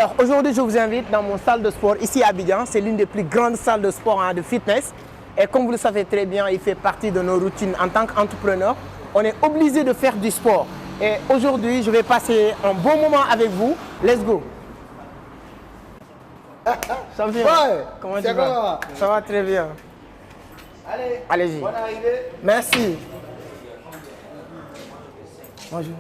Alors aujourd'hui, je vous invite dans mon salle de sport ici à Abidjan. C'est l'une des plus grandes salles de sport de fitness. Et comme vous le savez très bien, il fait partie de nos routines en tant qu'entrepreneur. On est obligé de faire du sport. Et aujourd'hui, je vais passer un bon moment avec vous. Let's go. Champion, Ouais, comment tu vas? Ça va très bien. Allez, Allez-y. bonne arrivée. Merci. Bonjour.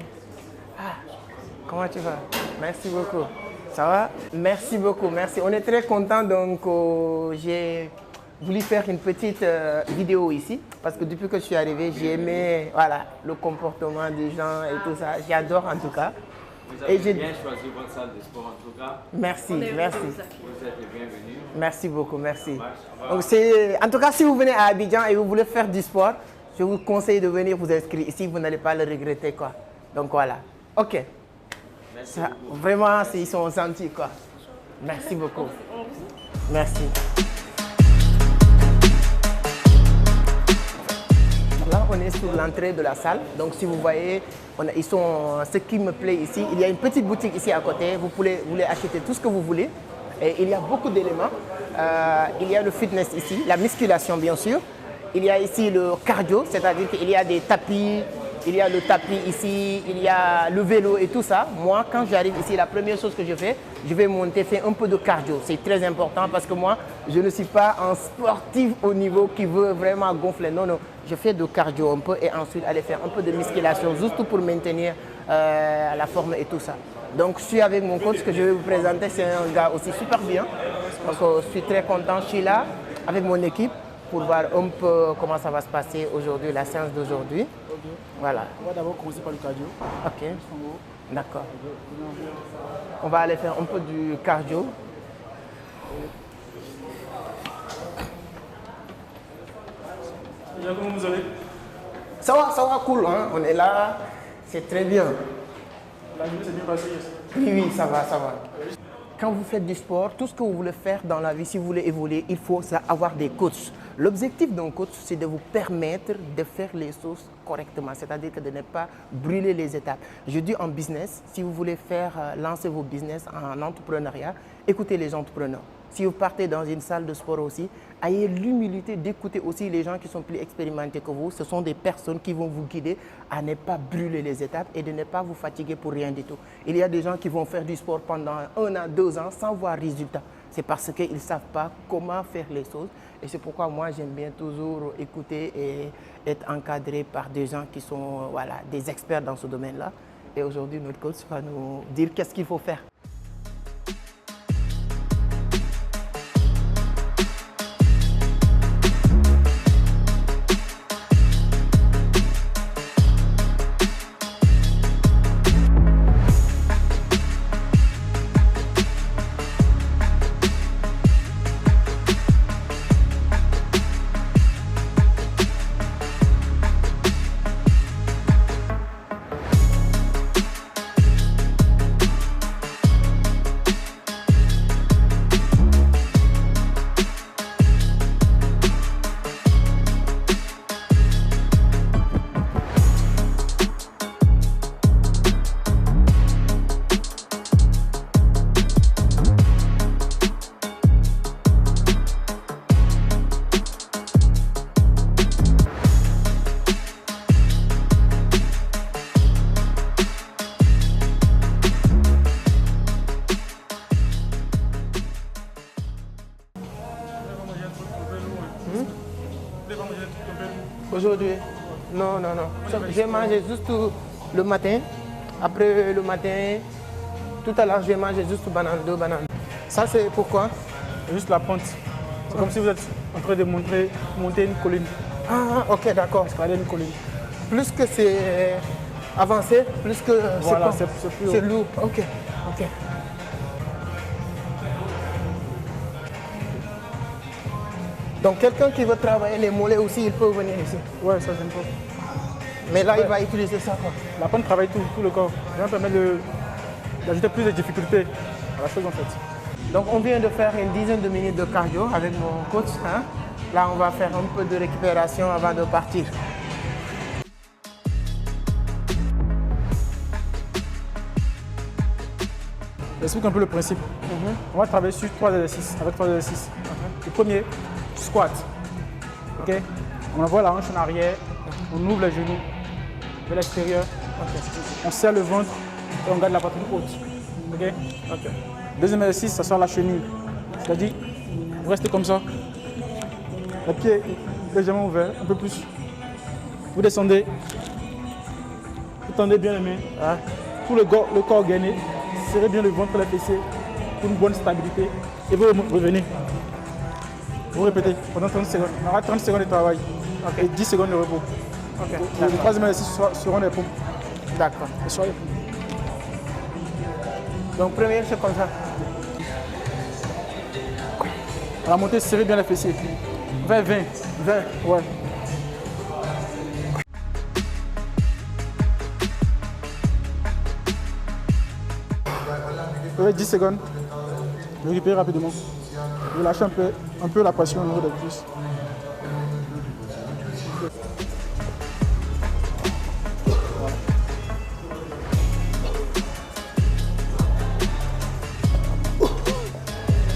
Comment tu vas? Merci beaucoup. Ça va? Merci beaucoup, merci. On est très content, donc j'ai voulu faire une petite vidéo ici parce que depuis que je suis arrivé, j'ai aimé le comportement des gens et tout ça. J'adore en tout cas. Vous avez bien choisi votre salle de sport en tout cas. Merci, merci. Vous êtes les bienvenus. Merci beaucoup, merci. Donc en tout cas, si vous venez à Abidjan et vous voulez faire du sport, je vous conseille de venir vous inscrire ici, vous n'allez pas le regretter quoi. Donc voilà. Ok. Merci Ça, beaucoup. vraiment, ils sont gentils quoi. Merci beaucoup. Merci. Là, on est sur l'entrée de la salle. Donc, si vous voyez, ce qui me plaît ici, il y a une petite boutique ici à côté. Vous voulez acheter tout ce que vous voulez. Et il y a beaucoup d'éléments. Il y a le fitness ici, la musculation bien sûr. Il y a ici le cardio, c'est-à-dire qu'il y a des tapis. Il y a le tapis ici, il y a le vélo et tout ça. Moi, quand j'arrive ici, la première chose que je fais, je vais monter, faire un peu de cardio. C'est très important parce que moi, je ne suis pas un sportif au niveau qui veut vraiment gonfler. Non, non, je fais de cardio un peu et ensuite aller faire un peu de musculation juste pour maintenir la forme et tout ça. Donc, je suis avec mon coach que je vais vous présenter. C'est un gars aussi super bien. Donc, je suis très content. Je suis là avec mon équipe pour voir un peu comment ça va se passer aujourd'hui, la séance d'aujourd'hui. Okay. Voilà. On va d'abord commencer par le cardio. Ok, En haut. d'accord. On va aller faire un peu du cardio. Déjà, comment vous allez? Ça va cool, hein? On est là, c'est très bien. La journée s'est bien passée. Oui, oui, ça va, ça va. Quand vous faites du sport, tout ce que vous voulez faire dans la vie, si vous voulez évoluer, il faut avoir des coachs. L'objectif d'un coach, c'est de vous permettre de faire les choses correctement, c'est-à-dire que de ne pas brûler les étapes. Je dis en business, si vous voulez lancer vos business en entrepreneuriat, écoutez les entrepreneurs. Si vous partez dans une salle de sport aussi, ayez l'humilité d'écouter aussi les gens qui sont plus expérimentés que vous. Ce sont des personnes qui vont vous guider à ne pas brûler les étapes et de ne pas vous fatiguer pour rien du tout. Il y a des gens qui vont faire du sport pendant 1 an, 2 ans sans voir résultat. C'est parce qu'ils ne savent pas comment faire les choses. Et c'est pourquoi moi, j'aime bien toujours écouter et être encadré par des gens qui sont des experts dans ce domaine-là. Et aujourd'hui, notre coach va nous dire qu'est-ce qu'il faut faire. Aujourd'hui, non, non, non. J'ai mangé juste le matin. Après le matin, tout à l'heure, j'ai mangé juste 2 bananes. Ça, c'est pourquoi? Juste la pente. C'est comme si vous êtes en train de monter une colline. Ah, ok, d'accord. Escalader une colline. Plus que c'est avancé, plus que Voilà, c'est c'est plus haut. lourd. Ok, ok. Donc quelqu'un qui veut travailler les mollets aussi, il peut venir ici. Ouais, ça j'aime pas. Mais là, il va utiliser ça quoi. La pente travaille tout le corps. Ça va permettre d'ajouter plus de difficultés à la chose en fait. Donc on vient de faire une dizaine de minutes de cardio avec mon coach. Hein. Là, on va faire un peu de récupération avant de partir. J'explique un peu le principe. On va travailler sur 3 exercices, avec 3 exercices. Le premier, squat. Ok. On envoie la hanche en arrière, on ouvre les genoux vers l'extérieur, on serre le ventre et on garde la poitrine haute. Ok. Deuxième exercice, ça sera la chenille. C'est-à-dire, vous restez comme ça, les pieds légèrement ouverts, un peu plus. Vous descendez, vous tendez bien les mains, tout le corps gainé, serrez bien le ventre, les fessiers pour une bonne stabilité et vous revenez. Vous répétez pendant 30 secondes. On aura 30 secondes de travail et 10 secondes de repos. Le troisième exercice seront les pompes. D'accord. Sur les pompes. Donc, premier, c'est comme ça. À la montée, serrez bien les fessiers. 20. Ouais. Vous avez 10 secondes. Vous récupérez rapidement. Vous lâchez un peu la pression au niveau des cuisses.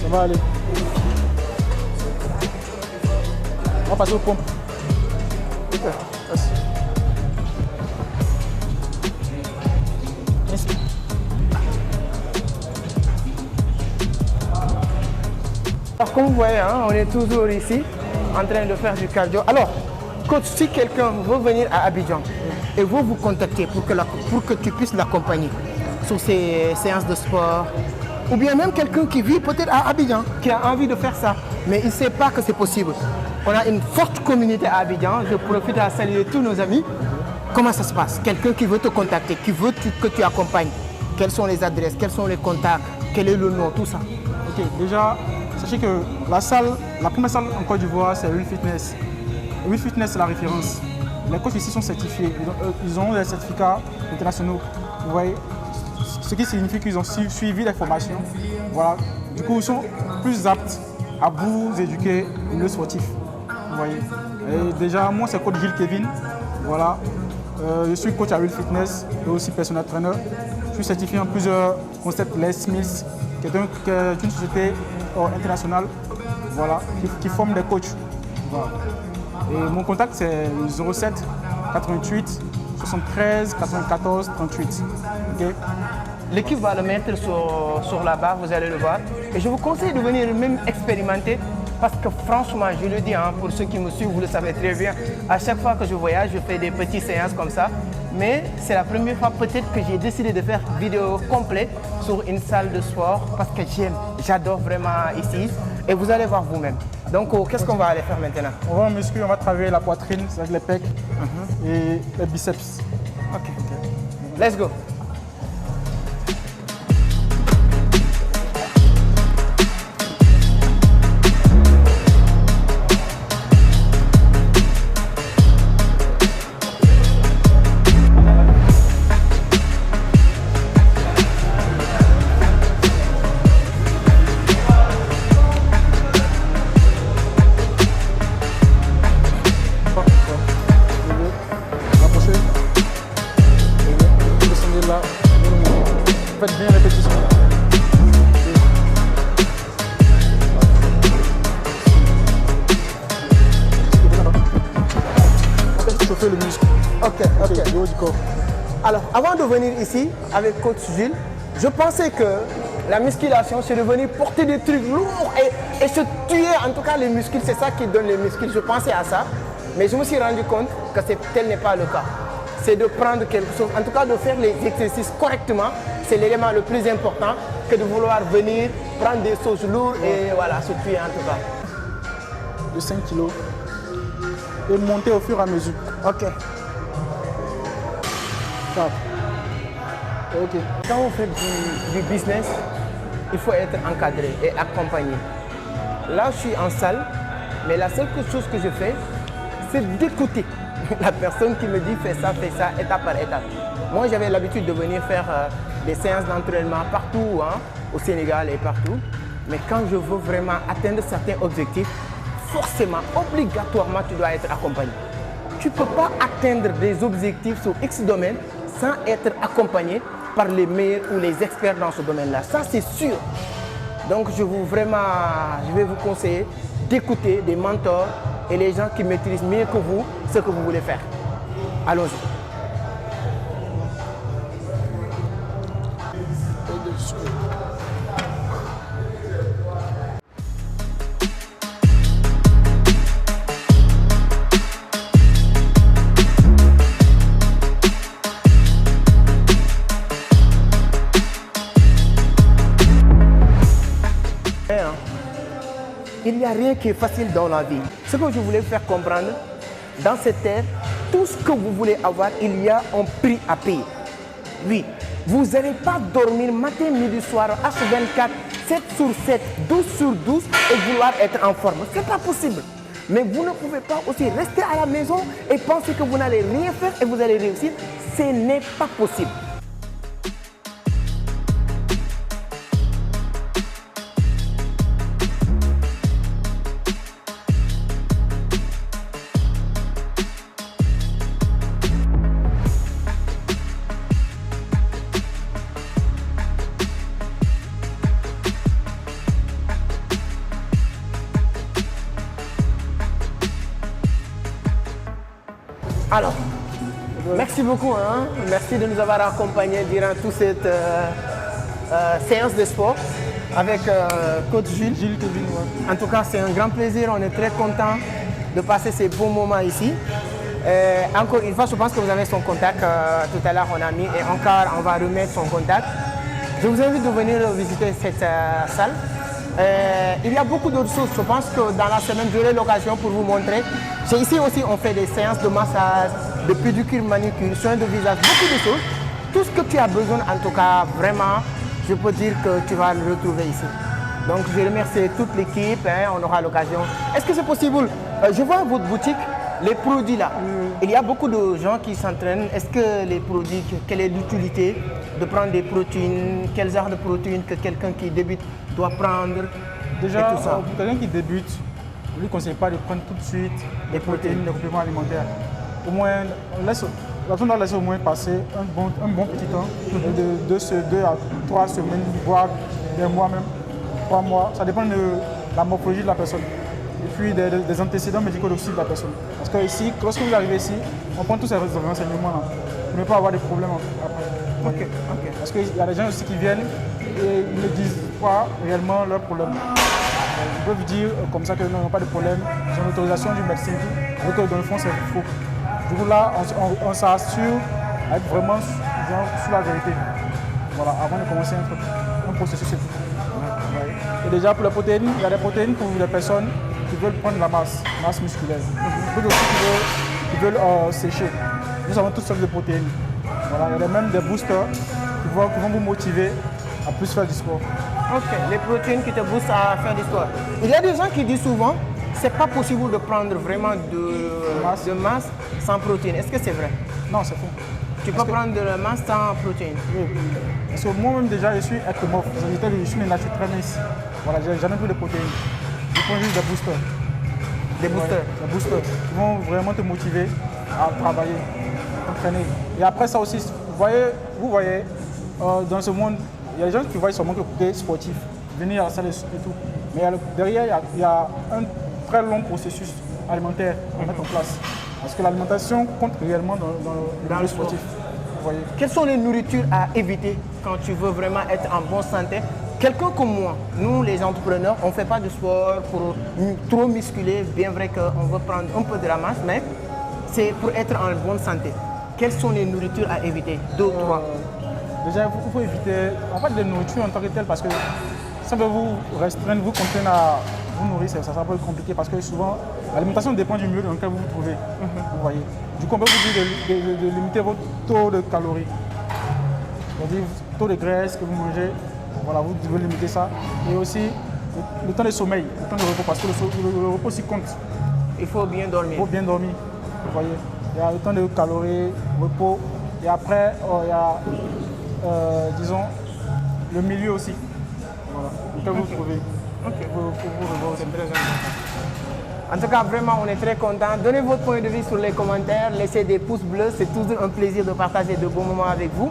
Ça va aller. On va passer aux pompes. Alors, comme vous voyez, on est toujours ici en train de faire du cardio. Alors, coach, si quelqu'un veut venir à Abidjan et vous contacter pour que tu puisses l'accompagner sur ces séances de sport, ou bien même quelqu'un qui vit peut-être à Abidjan, qui a envie de faire ça, mais il ne sait pas que c'est possible. On a une forte communauté à Abidjan. Je profite à saluer tous nos amis. Comment ça se passe? Quelqu'un qui veut te contacter, qui veut que tu accompagnes. Quelles sont les adresses? Quels sont les contacts? Quel est le nom? Tout ça. Ok, déjà, sachez que la première salle en Côte d'Ivoire, c'est Real Fitness. Real Fitness, c'est la référence. Les coachs ici sont certifiés. Ils ont des certificats internationaux. Vous voyez, ce qui signifie qu'ils ont suivi les formations. Voilà. Du coup, ils sont plus aptes à vous éduquer au milieu sportif. Vous voyez. Et déjà, moi, c'est coach Gilles Kevin. Voilà. Je suis coach à Real Fitness et aussi personal trainer. Je suis certifié en plusieurs concepts Les Smiths, qui est une société internationale, voilà, qui forme des coachs. Voilà. Et mon contact, c'est 07 88 73 94 38. Okay. L'équipe va le mettre sur la barre, vous allez le voir. Et je vous conseille de venir même expérimenter parce que franchement, je le dis, pour ceux qui me suivent, vous le savez très bien, à chaque fois que je voyage, je fais des petites séances comme ça. Mais c'est la première fois peut-être que j'ai décidé de faire une vidéo complète sur une salle de sport parce que j'adore vraiment ici. Et vous allez voir vous-même. Donc, qu'est-ce qu'on va aller faire maintenant? On va en muscu, on va travailler la poitrine, c'est-à-dire les pecs et les biceps. Ok. Let's go. Faites bien répétition. Chauffer le muscle. Ok. Le haut du corps. Alors, avant de venir ici avec coach Gilles, je pensais que la musculation, c'est de venir porter des trucs lourds et se tuer. En tout cas, les muscles, c'est ça qui donne les muscles. Je pensais à ça, mais je me suis rendu compte que tel n'est pas le cas. C'est de prendre quelque chose, en tout cas de faire les exercices correctement. C'est l'élément le plus important que de vouloir venir prendre des choses lourdes et voilà, se tuer en tout cas. De 5 kg et monter au fur et à mesure. Ok. Ok. Quand on fait du business, il faut être encadré et accompagné. Là, je suis en salle, mais la seule chose que je fais, c'est d'écouter la personne qui me dit fais ça, étape par étape. Moi, j'avais l'habitude de venir faire des séances d'entraînement partout, au Sénégal et partout. Mais quand je veux vraiment atteindre certains objectifs, forcément, obligatoirement, tu dois être accompagné. Tu ne peux pas atteindre des objectifs sur X domaines sans être accompagné par les meilleurs ou les experts dans ce domaine-là. Ça, c'est sûr. Donc, je vais vous conseiller d'écouter des mentors et les gens qui maîtrisent mieux que vous ce que vous voulez faire. Allons-y. Il n'y a rien qui est facile dans la vie. Ce que je voulais vous faire comprendre, dans cette terre, tout ce que vous voulez avoir, il y a un prix à payer. Oui, vous n'allez pas dormir matin, midi, soir, H24, 7 sur 7, 12 sur 12 et vouloir être en forme. Ce n'est pas possible. Mais vous ne pouvez pas aussi rester à la maison et penser que vous n'allez rien faire et vous allez réussir. Ce n'est pas possible. Alors, merci beaucoup. Merci de nous avoir accompagnés durant toute cette séance de sport avec coach Gilles. Kevin, ouais. En tout cas, c'est un grand plaisir. On est très content de passer ces bons moments ici. Encore une fois, je pense que vous avez son contact. Tout à l'heure, on a mis et encore, on va remettre son contact. Je vous invite de venir visiter cette salle. Il y a beaucoup d'autres choses. Je pense que dans la semaine, j'aurai l'occasion pour vous montrer. Ici aussi, on fait des séances de massage, de pédicure, manucure, soins de visage, beaucoup de choses. Tout ce que tu as besoin, en tout cas, vraiment, je peux dire que tu vas le retrouver ici. Donc, je remercie toute l'équipe. On aura l'occasion. Est-ce que c'est possible? Je vois votre boutique, les produits là. Il y a beaucoup de gens qui s'entraînent. Est-ce que les produits, quelle est l'utilité de prendre des protéines? Quel genre de protéines que quelqu'un qui débute doit prendre? Déjà, et tout ça. pour quelqu'un qui débute, je ne lui conseille pas de prendre tout de suite des protéines, des compléments alimentaires. Au moins, la personne doit laisser au moins passer un bon petit temps, de 2 à 3 semaines, voire des mois même, 3 mois. Ça dépend de la morphologie de la personne et puis des antécédents médicaux aussi de la personne. Parce que ici, lorsque vous arrivez ici, on prend tous ces renseignements-là pour ne pas avoir de problèmes après. Ok. Parce qu'il y a des gens aussi qui viennent et ils ne disent pas réellement leurs problèmes. Ils peuvent dire comme ça qu'ils n'ont pas de problème, ils ont l'autorisation du médecin, alors que dans le fond c'est faux. Du coup là, on s'assure à être vraiment sur la vérité. Voilà, avant de commencer un processus. Et déjà pour les protéines, il y a des protéines pour les personnes qui veulent prendre la masse musculaire. D'autres aussi qui veulent sécher. Nous avons toutes sortes de protéines. Voilà, il y a même des boosters qui vont vous motiver à plus faire du sport. Ok, les protéines qui te boostent à faire du sport. Il y a des gens qui disent souvent, c'est pas possible de prendre vraiment de masse sans protéines. Est-ce que c'est vrai? Non, c'est faux. Tu peux prendre de la masse sans protéines? Oui. Parce que moi-même déjà, je suis ectomorphe. Je suis une nature très mince. Voilà, j'ai jamais pris de protéines. Je prends juste des boosters. Des boosters? Des boosters qui vont vraiment te motiver à travailler, à t'entraîner. Et après ça aussi, vous voyez, dans ce monde, il y a des gens qui voient seulement que le côté sportif, venir à la salle et tout. Mais derrière, il y a un très long processus alimentaire à mettre en place. Parce que l'alimentation compte réellement dans le sportif. Vous voyez. Quelles sont les nourritures à éviter quand tu veux vraiment être en bonne santé? Quelqu'un comme moi, nous les entrepreneurs, on ne fait pas de sport pour trop musculer, bien vrai qu'on veut prendre un peu de la masse, mais c'est pour être en bonne santé. Quelles sont les nourritures à éviter? 2 ou 3. Déjà, il faut éviter de nourriture en tant que telle parce que ça va vous restreindre, vous contraindre à vous nourrir, ça peut être compliqué parce que souvent l'alimentation dépend du milieu dans lequel vous vous trouvez. Vous voyez. Du coup, on peut vous dire de limiter votre taux de calories. C'est-à-dire le taux de graisse que vous mangez, voilà, vous devez limiter ça. Et aussi le temps de sommeil, le temps de repos, parce que le repos aussi compte. Il faut bien dormir. Il faut bien dormir. Vous voyez. Il y a le temps de calories, repos, et après il y a disons le milieu aussi. Voilà. Lequel vous vous trouvez. C'est très important. En tout cas, vraiment, on est très contents. Donnez votre point de vue sur les commentaires, laissez des pouces bleus. C'est toujours un plaisir de partager de bons moments avec vous.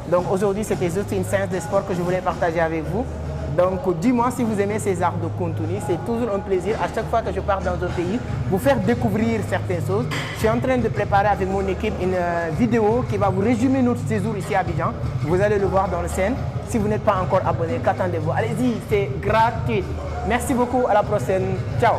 Donc aujourd'hui, c'était juste une séance de sport que je voulais partager avec vous. Donc dis-moi si vous aimez ces arts de contenu, c'est toujours un plaisir à chaque fois que je pars dans un pays, vous faire découvrir certaines choses. Je suis en train de préparer avec mon équipe une vidéo qui va vous résumer notre séjour ici à Abidjan. Vous allez le voir dans le scène. Si vous n'êtes pas encore abonné, qu'attendez-vous? Allez-y, c'est gratuit. Merci beaucoup, à la prochaine. Ciao.